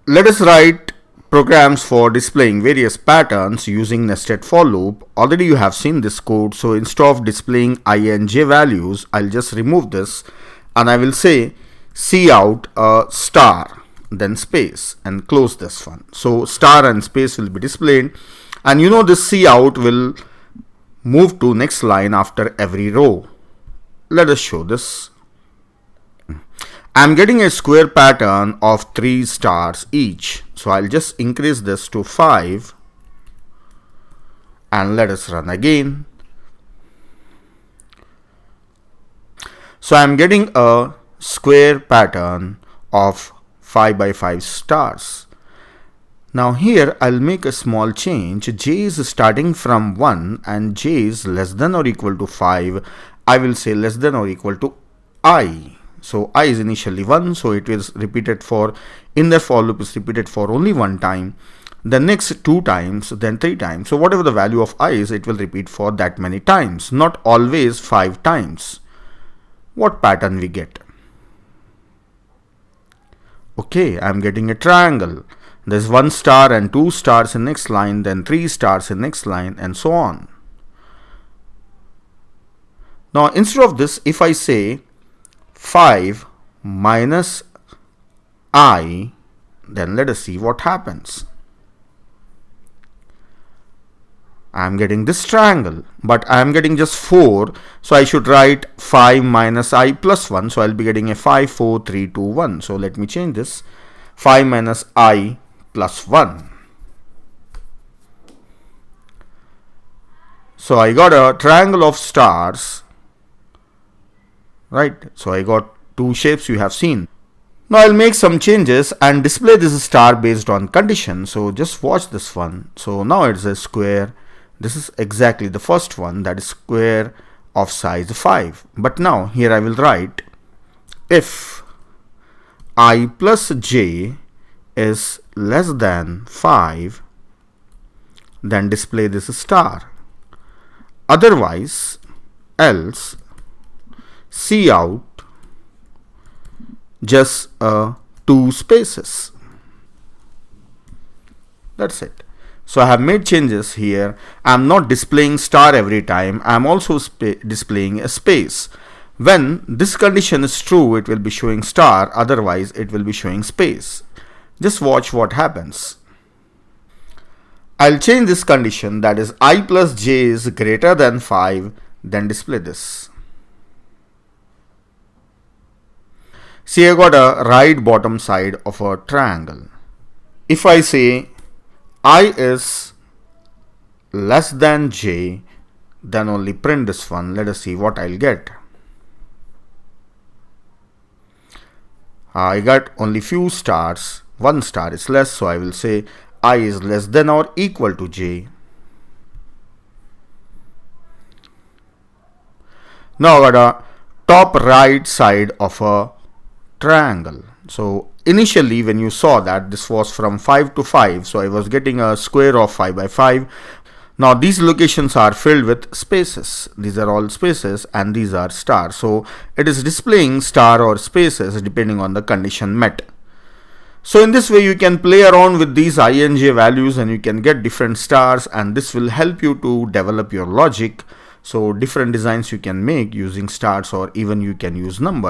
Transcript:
Let us write programs for displaying various patterns using nested for loop. Already you have seen this code, so instead of displaying I and j values, I'll just remove this and I will say cout a star, then space, and close this one. So star and space will be displayed, and you know this cout will move to next line after every row. Let us show this. I'm getting a square pattern of 3 stars each. So I'll just increase this to 5 and let us run again. So I'm getting a square pattern of 5 by 5 stars. Now here I'll make a small change. J is starting from 1 and j is less than or equal to 5. I will say less than or equal to I. So I is initially 1, so it is repeated for, in the for loop is repeated for only one time, the next 2 times, then 3 times. So whatever the value of I is, it will repeat for that many times, not always 5 times. What pattern we get? Okay, I'm getting a triangle. There's 1 star and 2 stars in next line, then 3 stars in next line, and so on. Now instead of this, if I say 5 minus I, then let us see what happens. I am getting this triangle, but I am getting just 4, so I should write 5 minus I plus 1, so I'll be getting a 5, 4, 3, 2, 1. So let me change this. 5 minus I plus 1. So I got a triangle of stars, right? So I got 2 shapes you have seen. Now I'll make some changes and display this star based on condition. So just watch this one. So now it's a square. This is exactly the first one, that is square of size 5. But now here I will write if I plus j is less than 5, then display this star. Otherwise, else cout just 2 spaces. That's it. So I have made changes here. I'm not displaying star every time. I'm also displaying a space. When this condition is true, it will be showing star. Otherwise, it will be showing space. Just watch what happens. I'll change this condition, that is I plus j is greater than 5. Then display this. See, I got a right bottom side of a triangle. If I say I is less than j, then only print this one. Let us see what I'll get. I got only few stars. 1 star is less, so I will say I is less than or equal to j. Now I got a top right side of a triangle. So initially when you saw that this was from 5 to 5, so I was getting a square of 5 by 5. Now these locations are filled with spaces. These are all spaces and these are stars. So it is displaying star or spaces depending on the condition met. So in this way you can play around with these I and j values and you can get different stars, and this will help you to develop your logic. So different designs you can make using stars, or even you can use numbers.